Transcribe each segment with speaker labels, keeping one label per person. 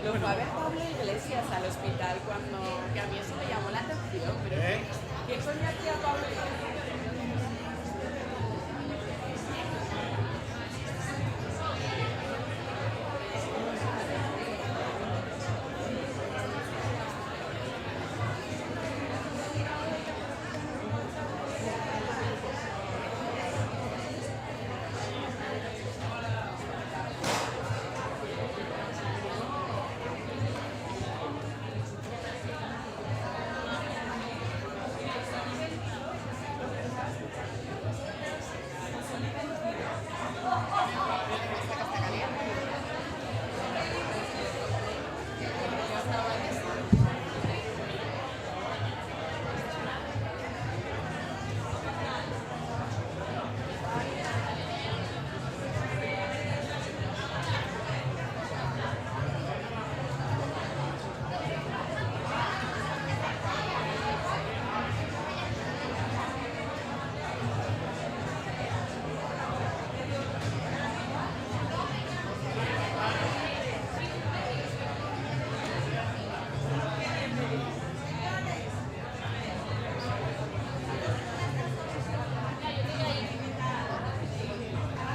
Speaker 1: Lo fue a ver Pablo Iglesias al hospital cuando... que a mí eso me llamó la atención, pero ¿qué coño hacía Pablo Iglesias?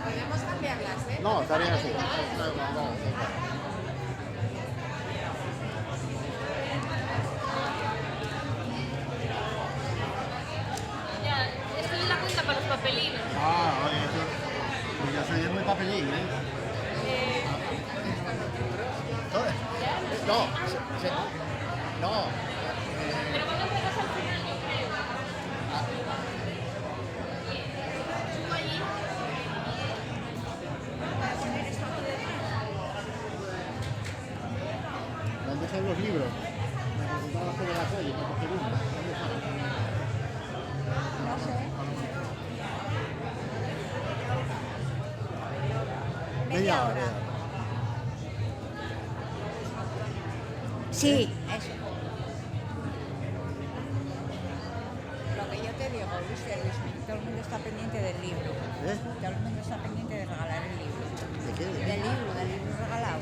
Speaker 1: Podemos cambiarlas, ¿eh?
Speaker 2: No, está bien así.
Speaker 3: Ya, estoy en la cuenta para los papelinos.
Speaker 2: Ah, oye, eso. Pues yo soy muy papelín, ¿eh? No, no.
Speaker 3: Pero cuando entregas al final, yo creo. Subo allí.
Speaker 2: ¿Dónde están los libros? Me preguntaba sobre la calle, para coger uno. ¿Dónde están?
Speaker 4: No sé. Media hora. Sí, eso. Lo que yo te digo, Luis, todo el mundo está pendiente del libro.
Speaker 2: ¿Eh?
Speaker 4: Todo el mundo está pendiente de regalar el libro.
Speaker 2: ¿De qué?
Speaker 4: Del libro regalado.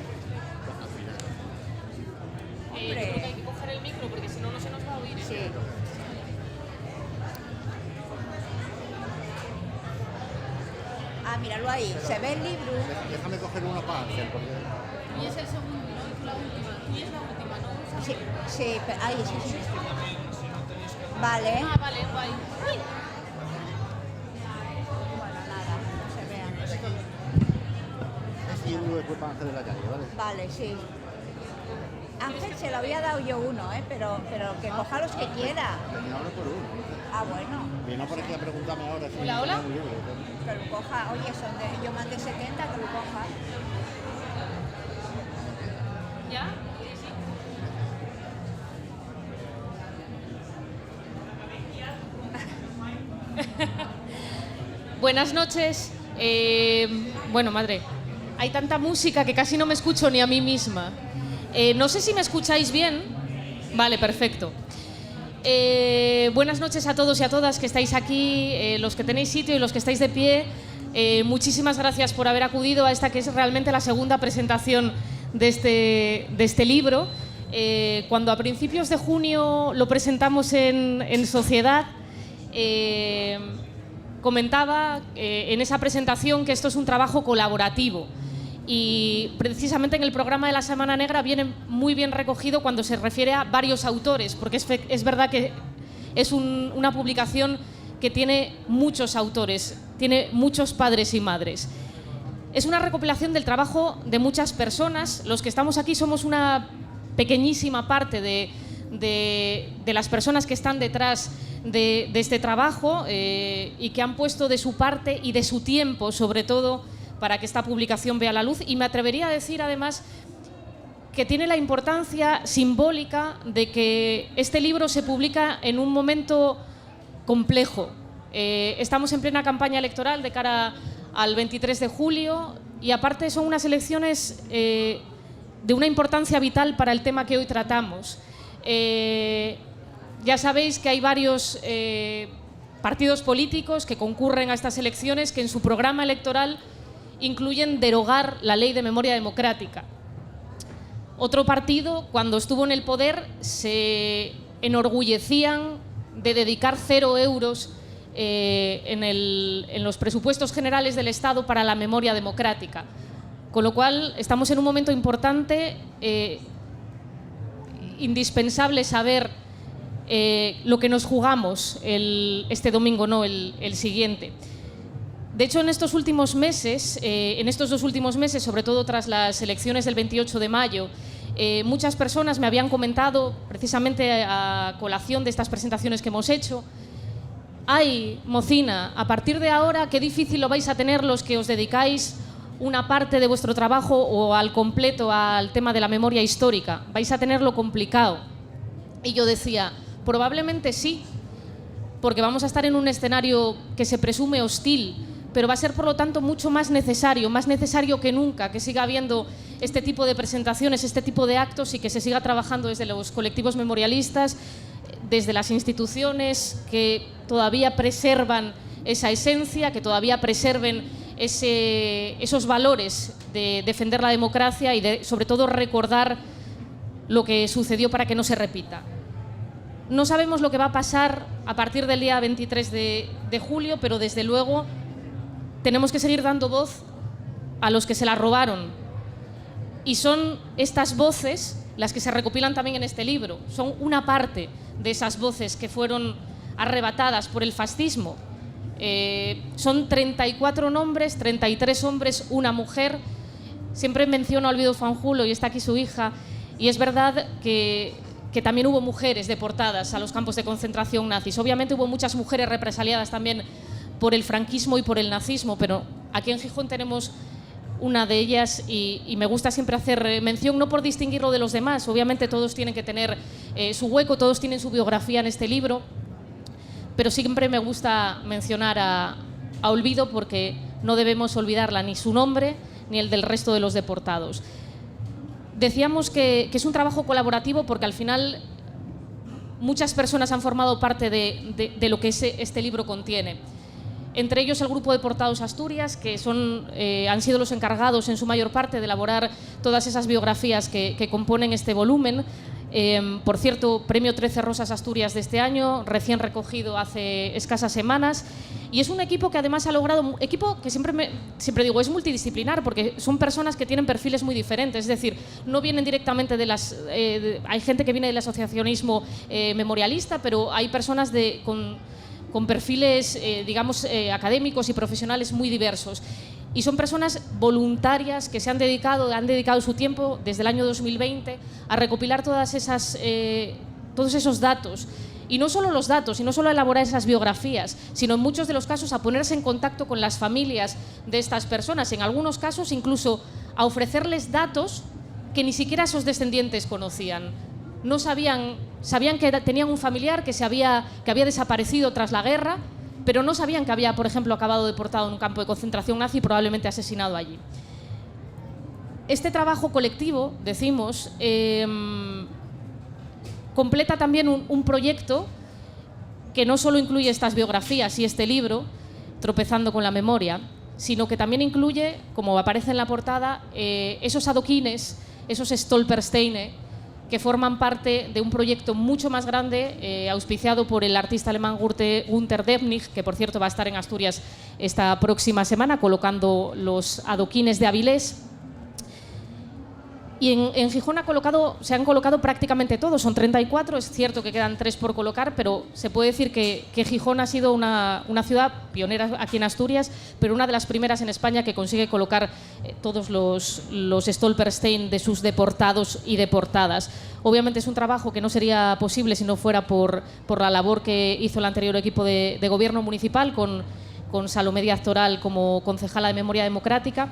Speaker 3: Yo creo que hay que coger el micro porque si no, no se nos va a oír.
Speaker 4: Sí. Ah, míralo ahí. Se ve el libro.
Speaker 2: Déjame coger uno para Ángel, porque...
Speaker 3: Y es el segundo, ¿no? Y la última. Y es la última, ¿no?
Speaker 4: Sí, sí, ahí sí, sí. Vale.
Speaker 3: Ah, vale, guay. Uy.
Speaker 4: Bueno, nada, no se vean.
Speaker 2: Este libro después para Ángel de la calle, ¿vale?
Speaker 4: Vale, sí. Ángel se lo había dado yo uno, pero que coja los que quiera.
Speaker 2: Tenía uno por uno.
Speaker 4: Ah, bueno,
Speaker 2: Vino por aquí a preguntarme ahora si
Speaker 3: Hola, hola.
Speaker 2: tenía un libro.
Speaker 4: que lo coja. Oye, yo mandé 70, que lo coja.
Speaker 3: ¿Ya? Sí, sí. Buenas noches. Bueno, madre, hay tanta música que casi no me escucho ni a mí misma. No sé si me escucháis bien. Vale, perfecto. Buenas noches a todos y a todas que estáis aquí, los que tenéis sitio y los que estáis de pie. Muchísimas gracias por haber acudido a esta que es realmente la segunda presentación de este libro. Cuando a principios de junio lo presentamos en Sociedad, comentaba en esa presentación que esto es un trabajo colaborativo. Y precisamente en el programa de la Semana Negra viene muy bien recogido cuando se refiere a varios autores, porque es verdad que es una publicación que tiene muchos autores, tiene muchos padres y madres. Es una recopilación del trabajo de muchas personas. Los que estamos aquí somos una pequeñísima parte de las personas que están detrás de este trabajo y que han puesto de su parte y de su tiempo, sobre todo, para que esta publicación vea la luz. Y me atrevería a decir, además, que tiene la importancia simbólica de que este libro se publica en un momento complejo. Estamos en plena campaña electoral de cara al 23 de julio y, aparte, son unas elecciones de una importancia vital para el tema que hoy tratamos. Ya sabéis que hay varios partidos políticos que concurren a estas elecciones que en su programa electoral incluyen derogar la Ley de Memoria Democrática. Otro partido, cuando estuvo en el poder, se enorgullecían de dedicar 0 euros en los presupuestos generales del Estado para la memoria democrática. Con lo cual, estamos en un momento importante, indispensable saber lo que nos jugamos este domingo, no el siguiente. De hecho, en estos últimos meses, en estos 2 últimos meses, sobre todo tras las elecciones del 28 de mayo, muchas personas me habían comentado, precisamente a colación de estas presentaciones que hemos hecho: ay, mocina, a partir de ahora qué difícil lo vais a tener los que os dedicáis una parte de vuestro trabajo o al completo al tema de la memoria histórica, vais a tenerlo complicado. Y yo decía, probablemente sí, porque vamos a estar en un escenario que se presume hostil, pero va a ser por lo tanto mucho más necesario que nunca, que siga habiendo este tipo de presentaciones, este tipo de actos, y que se siga trabajando desde los colectivos memorialistas, desde las instituciones que todavía preservan esa esencia, que todavía preserven esos valores de defender la democracia y de, sobre todo, recordar lo que sucedió para que no se repita. No sabemos lo que va a pasar a partir del día 23 de julio, pero desde luego tenemos que seguir dando voz a los que se la robaron. Y son estas voces las que se recopilan también en este libro. Son una parte de esas voces que fueron arrebatadas por el fascismo. Son 34 nombres, 33 hombres, una mujer. Siempre menciono a Olvido Fanjulo, y está aquí su hija, y es verdad que también hubo mujeres deportadas a los campos de concentración nazis. Obviamente hubo muchas mujeres represaliadas también por el franquismo y por el nazismo, pero aquí en Gijón tenemos una de ellas, y me gusta siempre hacer mención, no por distinguirlo de los demás, obviamente todos tienen que tener su hueco, todos tienen su biografía en este libro, pero siempre me gusta mencionar a Olvido, porque no debemos olvidarla, ni su nombre ni el del resto de los deportados. Decíamos que es un trabajo colaborativo porque al final muchas personas han formado parte de lo que este libro contiene. Entre ellos el Grupo Deportados Asturias, que han sido los encargados en su mayor parte de elaborar todas esas biografías que componen este volumen. Por cierto, premio 13 Rosas Asturias de este año, recién recogido hace escasas semanas. Y es un equipo que además ha logrado, equipo que siempre digo, es multidisciplinar, porque son personas que tienen perfiles muy diferentes, es decir, no vienen directamente hay gente que viene del asociacionismo memorialista, pero hay personas con perfiles, digamos, académicos y profesionales muy diversos. Y son personas voluntarias que han dedicado su tiempo desde el año 2020 a recopilar todos esos datos. Y no solo los datos, y no solo a elaborar esas biografías, sino en muchos de los casos a ponerse en contacto con las familias de estas personas. En algunos casos incluso a ofrecerles datos que ni siquiera sus descendientes conocían. No sabían que tenían un familiar que había desaparecido tras la guerra, pero no sabían que había, por ejemplo, acabado deportado en un campo de concentración nazi y probablemente asesinado allí. Este trabajo colectivo, decimos, completa también un proyecto que no solo incluye estas biografías y este libro, Tropezando con la memoria, sino que también incluye, como aparece en la portada, esos adoquines, esos Stolpersteine, que forman parte de un proyecto mucho más grande, auspiciado por el artista alemán Günter Debnich, que por cierto va a estar en Asturias esta próxima semana colocando los adoquines de Avilés. Y en Gijón se han colocado prácticamente todos, son 34, es cierto que quedan 3 por colocar, pero se puede decir que Gijón ha sido una ciudad pionera aquí en Asturias, pero una de las primeras en España que consigue colocar todos los Stolperstein de sus deportados y deportadas. Obviamente es un trabajo que no sería posible si no fuera por la labor que hizo el anterior equipo de gobierno municipal, con Salomé Díaz Toral como concejala de Memoria Democrática.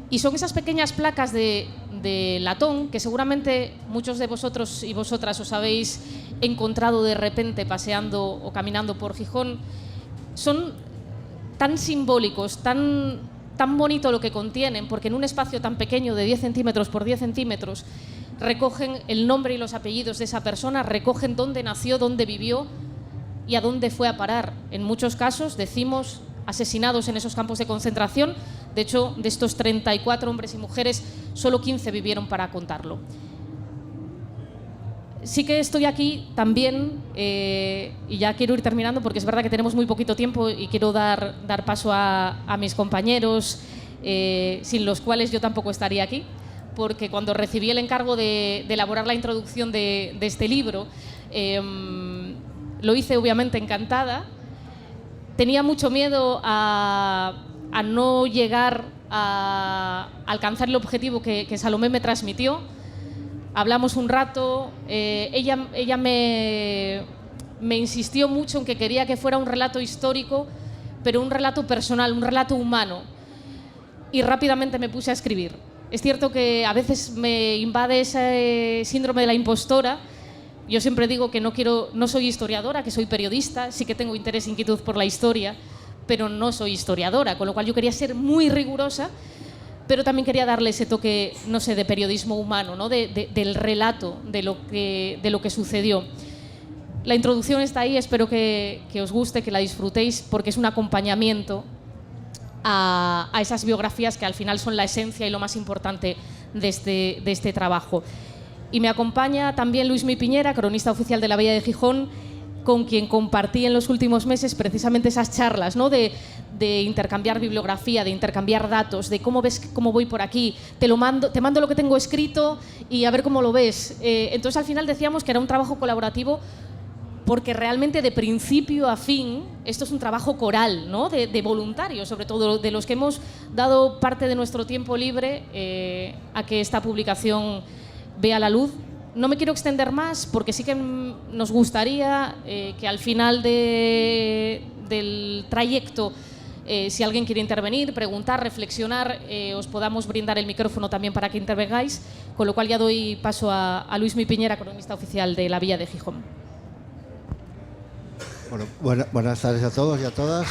Speaker 3: Y son esas pequeñas placas de latón que seguramente muchos de vosotros y vosotras os habéis encontrado de repente paseando o caminando por Gijón. Son tan simbólicos, tan bonito lo que contienen, porque en un espacio tan pequeño de 10 centímetros por 10 centímetros recogen el nombre y los apellidos de esa persona, recogen dónde nació, dónde vivió y a dónde fue a parar. En muchos casos, decimos, asesinados en esos campos de concentración, De hecho, de estos 34 hombres y mujeres, solo 15 vivieron para contarlo. Sí que estoy aquí también, y ya quiero ir terminando porque es verdad que tenemos muy poquito tiempo y quiero dar paso a mis compañeros, sin los cuales yo tampoco estaría aquí, porque cuando recibí el encargo de elaborar la introducción de este libro, lo hice obviamente encantada. Tenía mucho miedo a no llegar a alcanzar el objetivo que Salomé me transmitió. Hablamos un rato, ella me insistió mucho en que quería que fuera un relato histórico, pero un relato personal, un relato humano. Y rápidamente me puse a escribir. Es cierto que a veces me invade ese síndrome de la impostora. Yo siempre digo que no soy historiadora, que soy periodista, sí que tengo interés e inquietud por la historia, pero no soy historiadora, con lo cual yo quería ser muy rigurosa, pero también quería darle ese toque, no sé, de periodismo humano, ¿no? Del relato de lo que sucedió. La introducción está ahí, espero que os guste, que la disfrutéis, porque es un acompañamiento a esas biografías que al final son la esencia y lo más importante de este trabajo. Y me acompaña también Luismi Piñera, cronista oficial de la Bahía de Gijón, con quien compartí en los últimos meses precisamente esas charlas, ¿no? de intercambiar bibliografía, de intercambiar datos, de cómo ves cómo voy por aquí, te mando lo que tengo escrito y a ver cómo lo ves. Entonces al final decíamos que era un trabajo colaborativo porque realmente de principio a fin esto es un trabajo coral, ¿no? de voluntarios, sobre todo de los que hemos dado parte de nuestro tiempo libre a que esta publicación vea la luz. No me quiero extender más porque sí que nos gustaría que al final del trayecto, si alguien quiere intervenir, preguntar, reflexionar, os podamos brindar el micrófono también para que intervengáis, con lo cual ya doy paso a Luismi Piñera, cronista oficial de la Villa de Gijón.
Speaker 2: Bueno, buenas tardes a todos y a todas.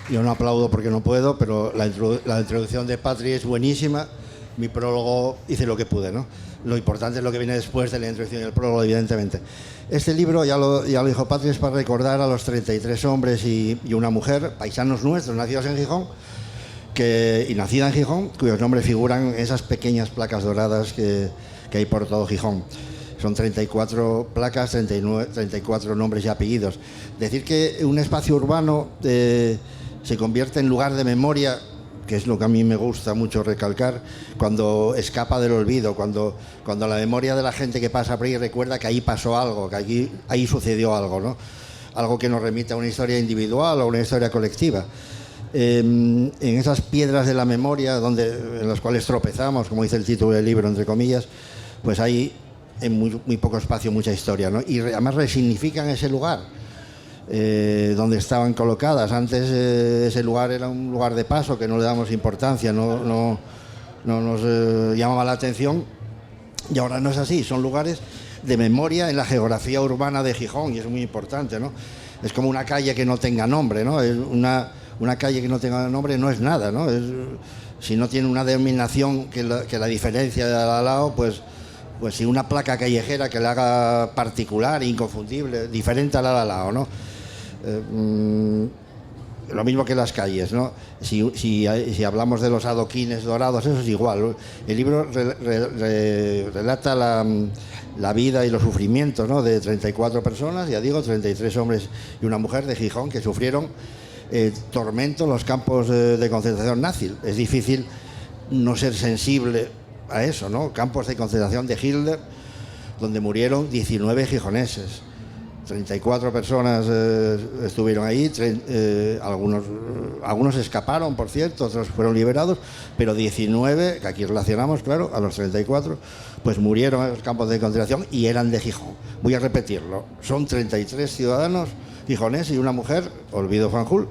Speaker 2: Yo no aplaudo porque no puedo, pero la introducción de Patri es buenísima. Mi prólogo hice lo que pude, ¿no? Lo importante es lo que viene después de la introducción y el prólogo, evidentemente. Este libro, ya lo dijo Patri, es para recordar a los 33 hombres y una mujer, paisanos nuestros, nacidos en Gijón, y nacida en Gijón, cuyos nombres figuran en esas pequeñas placas doradas que hay por todo Gijón. Son 34 placas, 34 nombres y apellidos. Decir que un espacio urbano se convierte en lugar de memoria, que es lo que a mí me gusta mucho recalcar, cuando escapa del olvido, cuando la memoria de la gente que pasa por ahí recuerda que ahí pasó algo, que ahí sucedió algo, ¿no? Algo que nos remite a una historia individual o una historia colectiva. En esas piedras de la memoria en las cuales tropezamos, como dice el título del libro, entre comillas, pues hay en muy poco espacio mucha historia, ¿no? Y además resignifican ese lugar donde estaban colocadas. Antes ese lugar era un lugar de paso que no le damos importancia, no nos llamaba la atención, y ahora no es así. Son lugares de memoria en la geografía urbana de Gijón, y es muy importante, ¿no? Es como una calle que no tenga nombre, ¿no? Es una calle que no tenga nombre no es nada, ¿no? Si no tiene una denominación que la diferencia de al lado, pues si una placa callejera que la haga particular, inconfundible, diferente a la de al lado, ¿no? Lo mismo que las calles, ¿no? Si hablamos de los adoquines dorados, eso es igual. El libro relata la vida y los sufrimientos, ¿no? De 34 personas, ya digo, 33 hombres y una mujer de Gijón que sufrieron tormento en los campos de concentración nazi. Es difícil no ser sensible a eso, ¿no? Campos de concentración de Hitler, donde murieron 19 gijoneses. 34 personas estuvieron ahí, algunos escaparon, por cierto, otros fueron liberados, pero 19, que aquí relacionamos, claro, a los 34, pues murieron en los campos de concentración y eran de Gijón. Voy a repetirlo, son 33 ciudadanos gijoneses y una mujer, Olvido Fanjul,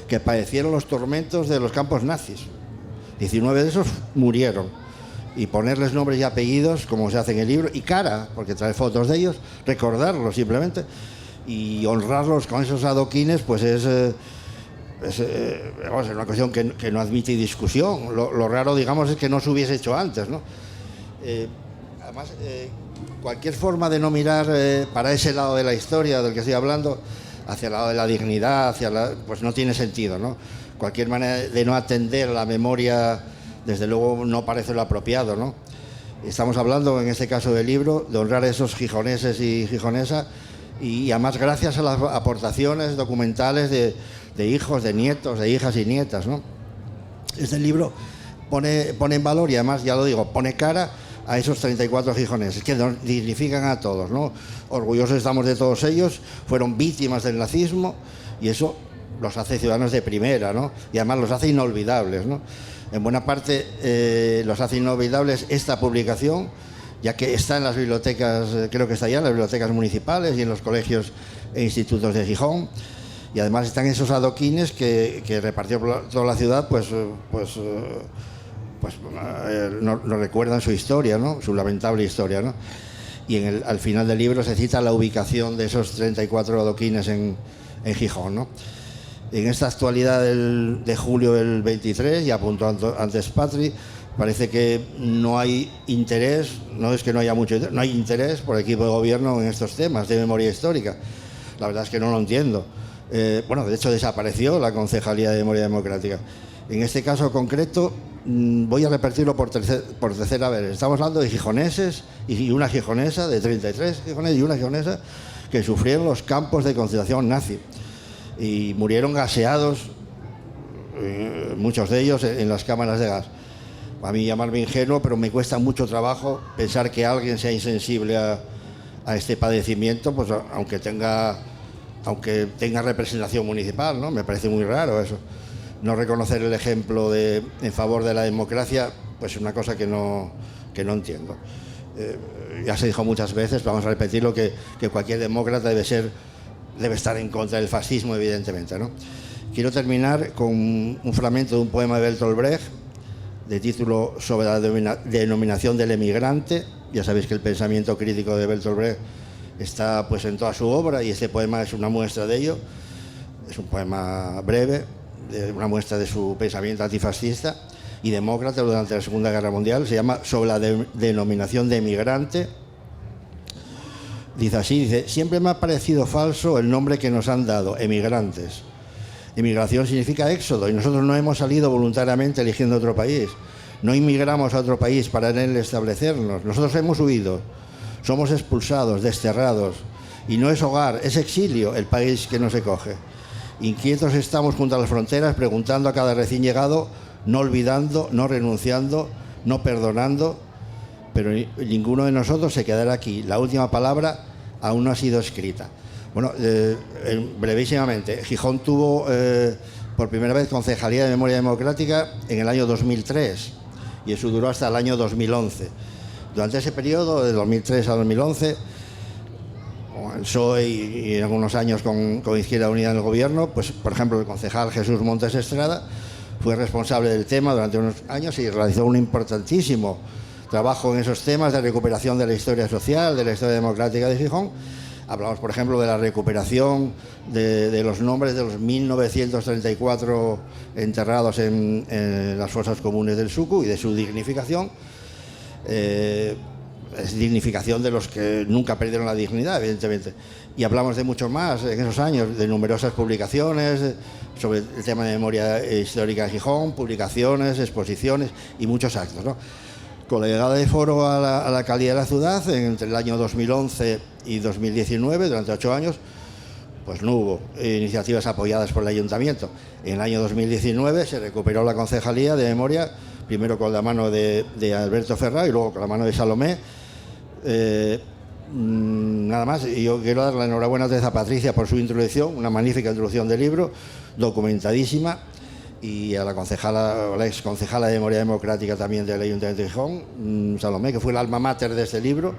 Speaker 2: que padecieron los tormentos de los campos nazis. 19 de esos murieron. Y ponerles nombres y apellidos, como se hace en el libro, y cara, porque trae fotos de ellos, recordarlos simplemente, y honrarlos con esos adoquines, pues es una cuestión que no admite discusión. Lo raro, digamos, es que no se hubiese hecho antes, ¿no? Además, cualquier forma de no mirar para ese lado de la historia del que estoy hablando, hacia el lado de la dignidad, pues no tiene sentido, ¿no? Cualquier manera de no atender la memoria, desde luego, no parece lo apropiado, ¿no? Estamos hablando, en este caso del libro, de honrar a esos gijoneses y gijonesas, y además gracias a las aportaciones documentales de hijos, de nietos, de hijas y nietas, ¿no? Este libro pone en valor y además, ya lo digo, pone cara a esos 34 gijoneses que nos dignifican a todos, ¿no? Orgullosos estamos de todos ellos, fueron víctimas del nazismo y eso los hace ciudadanos de primera, ¿no? Y además los hace inolvidables, ¿no? En buena parte los hace inolvidables esta publicación, ya que está en las bibliotecas, creo que está ya en las bibliotecas municipales y en los colegios e institutos de Gijón. Y además están esos adoquines que repartió por toda la ciudad, nos recuerdan su historia, ¿no? Su lamentable historia, ¿no? Y al final del libro se cita la ubicación de esos 34 adoquines en Gijón, ¿no? En esta actualidad de julio del 23, ya apuntó antes Patri, parece que no hay interés, no es que no haya mucho interés, no hay interés por el equipo de gobierno en estos temas de memoria histórica. La verdad es que no lo entiendo. De hecho desapareció la Concejalía de Memoria Democrática. En este caso concreto voy a repetirlo por tercera vez. Estamos hablando de gijoneses y una gijonesa, de 33 gijoneses y una gijonesa que sufrieron los campos de concentración nazi y murieron gaseados, muchos de ellos en las cámaras de gas. A mí llamarme ingenuo, pero me cuesta mucho trabajo pensar que alguien sea insensible a este padecimiento, pues aunque tenga representación municipal, ¿no? Me parece muy raro eso. No reconocer el ejemplo en favor de la democracia, pues es una cosa que no entiendo. Ya se dijo muchas veces, vamos a repetirlo, que cualquier demócrata debe estar en contra del fascismo, evidentemente, ¿no? Quiero terminar con un fragmento de un poema de Bertolt Brecht, de título Sobre la denominación del emigrante. Ya sabéis que el pensamiento crítico de Bertolt Brecht está pues en toda su obra y este poema es una muestra de ello. Es un poema breve, una muestra de su pensamiento antifascista y demócrata durante la Segunda Guerra Mundial. Se llama Sobre la denominación de emigrante. Dice así, siempre me ha parecido falso el nombre que nos han dado, emigrantes. Emigración significa éxodo y nosotros no hemos salido voluntariamente eligiendo otro país. No inmigramos a otro país para en él establecernos. Nosotros hemos huido. Somos expulsados, desterrados. Y no es hogar, es exilio el país que nos acoge. Inquietos estamos junto a las fronteras preguntando a cada recién llegado, no olvidando, no renunciando, no perdonando, pero ninguno de nosotros se quedará aquí. La última palabra aún no ha sido escrita. Bueno, brevísimamente, Gijón tuvo por primera vez Concejalía de Memoria Democrática en el año 2003 y eso duró hasta el año 2011. Durante ese periodo, de 2003 a 2011, el PSOE y en algunos años con Izquierda Unida en el gobierno, pues por ejemplo el concejal Jesús Montes Estrada fue responsable del tema durante unos años y realizó un importantísimo trabajo en esos temas de recuperación de la historia social, de la historia democrática de Gijón. Hablamos, por ejemplo, de la recuperación de los nombres de los 1934 enterrados en las fosas comunes del Sucu y de su dignificación. Es dignificación de los que nunca perdieron la dignidad, evidentemente. Y hablamos de mucho más en esos años, de numerosas publicaciones sobre el tema de memoria histórica de Gijón, publicaciones, exposiciones y muchos actos, ¿no? Con la llegada de Foro a la alcaldía de la ciudad, entre el año 2011 y 2019, durante 8 años, pues no hubo iniciativas apoyadas por el ayuntamiento. En el año 2019 se recuperó la concejalía de memoria, primero con la mano de Alberto Ferrá y luego con la mano de Salomé. Nada más, y yo quiero dar la enhorabuena otra vez a Patricia por su introducción, una magnífica introducción del libro, documentadísima, y a la concejala, la ex concejala de Memoria Democrática también del Ayuntamiento de Gijón, Salomé, que fue el alma mater de este libro,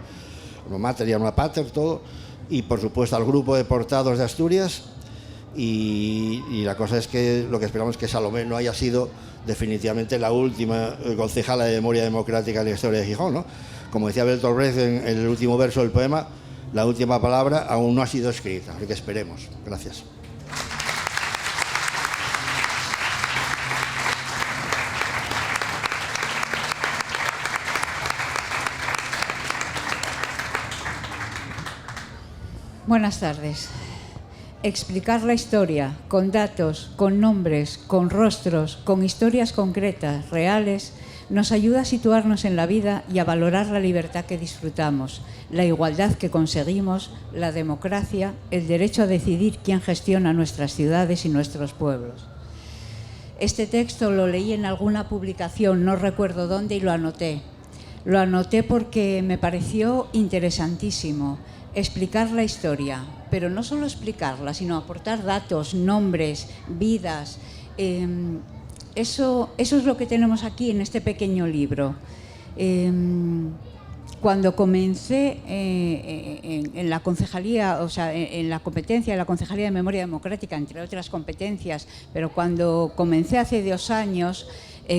Speaker 2: alma mater y alma pater, todo, y por supuesto al grupo de portados de Asturias, y la cosa es que lo que esperamos es que Salomé no haya sido definitivamente la última concejala de Memoria Democrática en la historia de Gijón, ¿no? Como decía Bertolt Brecht en el último verso del poema, la última palabra aún no ha sido escrita, así que esperemos. Gracias.
Speaker 5: Buenas tardes. Explicar la historia con datos, con nombres, con rostros, con historias concretas, reales, nos ayuda a situarnos en la vida y a valorar la libertad que disfrutamos, la igualdad que conseguimos, la democracia, el derecho a decidir quién gestiona nuestras ciudades y nuestros pueblos. Este texto lo leí en alguna publicación, no recuerdo dónde, y lo anoté. Lo anoté porque me pareció interesantísimo explicar la historia, pero no solo explicarla, sino aportar datos, nombres, vidas. Eso es lo que tenemos aquí en este pequeño libro. Cuando comencé en la concejalía, o sea, en la competencia de la Concejalía de Memoria Democrática, entre otras competencias, pero cuando comencé hace 2 años,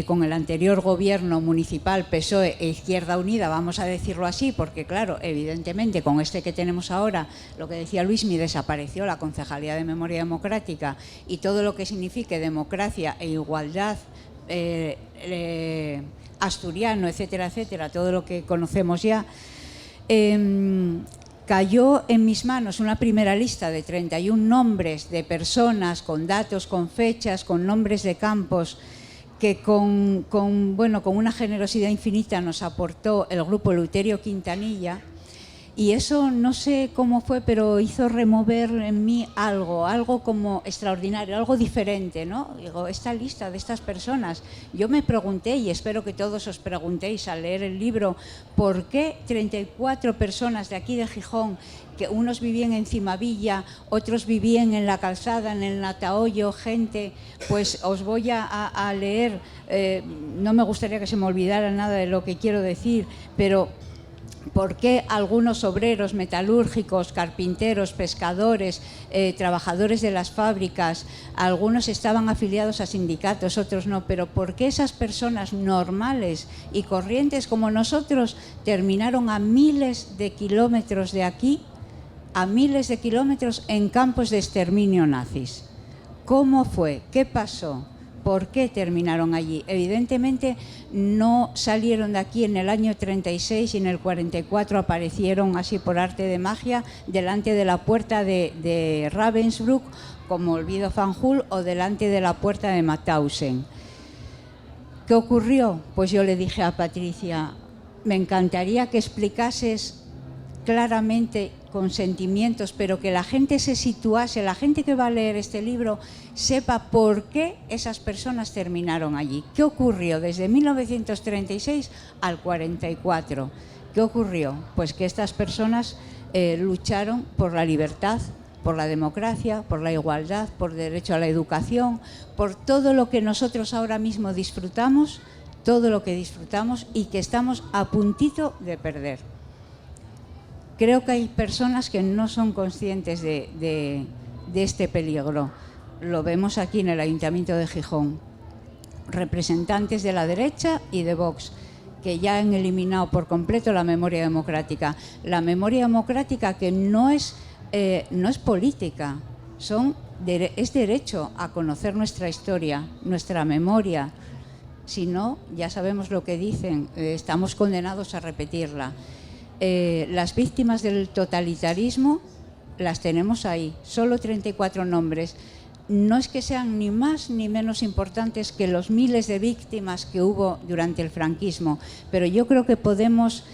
Speaker 5: con el anterior gobierno municipal, PSOE e Izquierda Unida, vamos a decirlo así, porque claro, evidentemente con este que tenemos ahora, lo que decía Luismi, desapareció la Concejalía de Memoria Democrática y todo lo que signifique democracia e igualdad asturiano, etcétera, etcétera, todo lo que conocemos ya, cayó en mis manos una primera lista de 31 nombres de personas con datos, con fechas, con nombres de campos, que con una generosidad infinita nos aportó el grupo Eleuterio Quintanilla, y eso no sé cómo fue, pero hizo remover en mí algo como extraordinario, algo diferente, ¿no? Digo, esta lista de estas personas, yo me pregunté, y espero que todos os preguntéis al leer el libro, ¿por qué 34 personas de aquí de Gijón, que unos vivían en Cimavilla, otros vivían en La Calzada, en el Natahoyo, gente, pues os voy a leer, no me gustaría que se me olvidara nada de lo que quiero decir, pero ¿por qué algunos obreros metalúrgicos, carpinteros, pescadores, trabajadores de las fábricas, algunos estaban afiliados a sindicatos, otros no? Pero ¿por qué esas personas normales y corrientes como nosotros terminaron a miles de kilómetros de aquí, a miles de kilómetros en campos de exterminio nazis? ¿Cómo fue? ¿Qué pasó? ¿Por qué terminaron allí? Evidentemente no salieron de aquí en el año 36 y en el 44 aparecieron así por arte de magia delante de la puerta de Ravensbrück, como Olvido Fanjul, o delante de la puerta de Mauthausen. ¿Qué ocurrió? Pues yo le dije a Patricia, me encantaría que explicases claramente, con sentimientos, pero que la gente se situase, la gente que va a leer este libro sepa por qué esas personas terminaron allí. ¿Qué ocurrió desde 1936 al 44? ¿Qué ocurrió? Pues que estas personas lucharon por la libertad, por la democracia, por la igualdad, por derecho a la educación, por todo lo que nosotros ahora mismo disfrutamos, todo lo que disfrutamos y que estamos a puntito de perder. Creo que hay personas que no son conscientes de este peligro. Lo vemos aquí en el Ayuntamiento de Gijón. Representantes de la derecha y de Vox, que ya han eliminado por completo la memoria democrática. La memoria democrática que no es política, es derecho a conocer nuestra historia, nuestra memoria. Si no, ya sabemos lo que dicen, estamos condenados a repetirla. Las víctimas del totalitarismo las tenemos ahí, solo 34 nombres. No es que sean ni más ni menos importantes que los miles de víctimas que hubo durante el franquismo, pero yo creo que podemos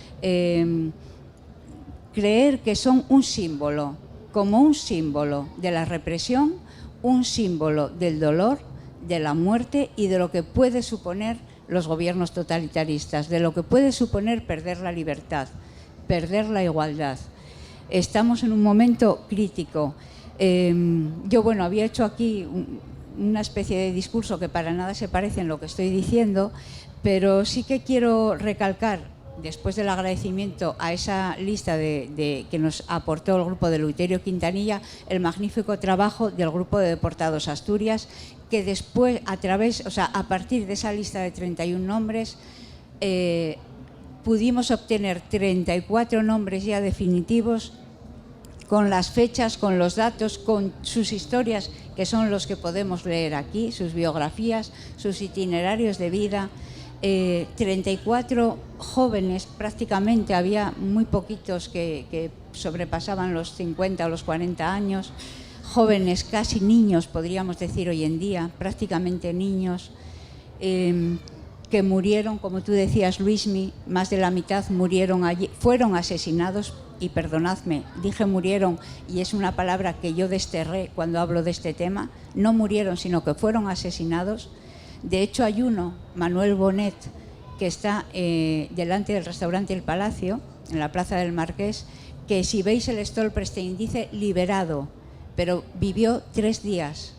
Speaker 5: creer que son un símbolo, como un símbolo de la represión, un símbolo del dolor, de la muerte y de lo que puede suponer los gobiernos totalitaristas, de lo que puede suponer perder la libertad, perder la igualdad. Estamos en un momento crítico. Yo, había hecho aquí una especie de discurso que para nada se parece en lo que estoy diciendo, pero sí que quiero recalcar, después del agradecimiento a esa lista que nos aportó el grupo de Eleuterio Quintanilla, el magnífico trabajo del grupo de Deportados Asturias, que después, a partir de esa lista de 31 nombres, pudimos obtener 34 nombres ya definitivos, con las fechas, con los datos, con sus historias, que son los que podemos leer aquí, sus biografías, sus itinerarios de vida. 34 jóvenes, prácticamente, había muy poquitos que sobrepasaban los 50 o los 40 años, jóvenes, casi niños, podríamos decir hoy en día, prácticamente niños, que murieron, como tú decías, Luismi, más de la mitad murieron allí, fueron asesinados, y perdonadme, dije murieron, y es una palabra que yo desterré cuando hablo de este tema, no murieron, sino que fueron asesinados. De hecho, hay uno, Manuel Bonet, que está delante del restaurante El Palacio, en la Plaza del Marqués, que si veis el Stolperstein dice liberado, pero vivió 3 días.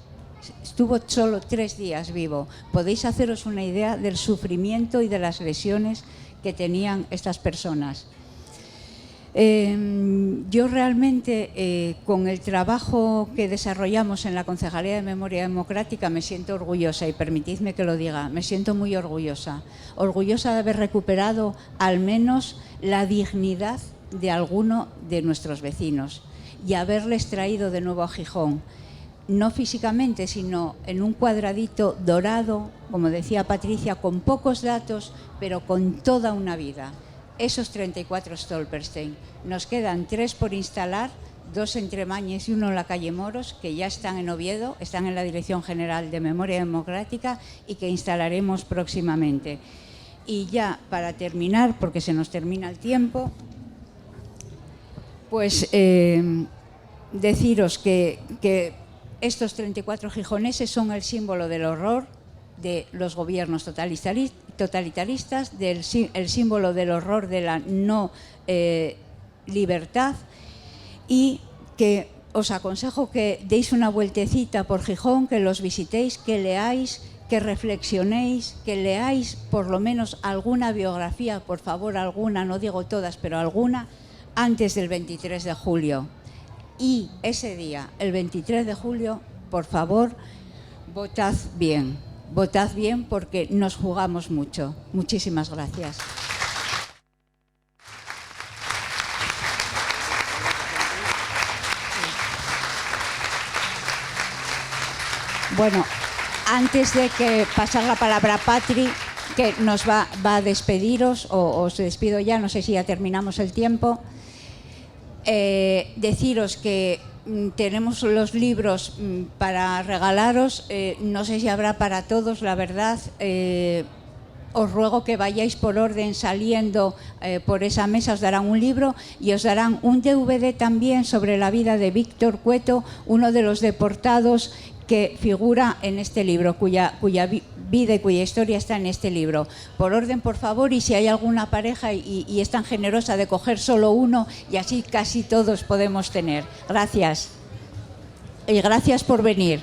Speaker 5: Estuvo solo 3 días vivo. Podéis haceros una idea del sufrimiento y de las lesiones que tenían estas personas. Yo realmente, con el trabajo que desarrollamos en la Concejalía de Memoria Democrática, me siento orgullosa, y permitidme que lo diga, me siento muy orgullosa. Orgullosa de haber recuperado al menos la dignidad de alguno de nuestros vecinos y haberles traído de nuevo a Gijón. No físicamente, sino en un cuadradito dorado, como decía Patricia, con pocos datos, pero con toda una vida. Esos 34 Stolperstein. Nos quedan 3 por instalar, 2 en Tremañes y 1 en la calle Moros, que ya están en Oviedo, están en la Dirección General de Memoria Democrática y que instalaremos próximamente. Y ya para terminar, porque se nos termina el tiempo, pues deciros que estos 34 gijoneses son el símbolo del horror de los gobiernos totalitaristas, el símbolo del horror de la no libertad, y que os aconsejo que deis una vueltecita por Gijón, que los visitéis, que leáis, que reflexionéis, que leáis por lo menos alguna biografía, por favor, alguna, no digo todas, pero alguna, antes del 23 de julio. Y ese día, el 23 de julio, por favor, votad bien porque nos jugamos mucho. Muchísimas gracias. Bueno, antes de que pasar la palabra a Patri, que nos va a despediros, o os despido ya, no sé si ya terminamos el tiempo, deciros que tenemos los libros para regalaros, no sé si habrá para todos, la verdad. Os ruego que vayáis por orden saliendo por esa mesa, os darán un libro y os darán un DVD también sobre la vida de Víctor Cueto, uno de los deportados que figura en este libro, cuya vida y cuya historia está en este libro. Por orden, por favor, y si hay alguna pareja y es tan generosa de coger solo uno, y así casi todos podemos tener. Gracias. Y gracias por venir.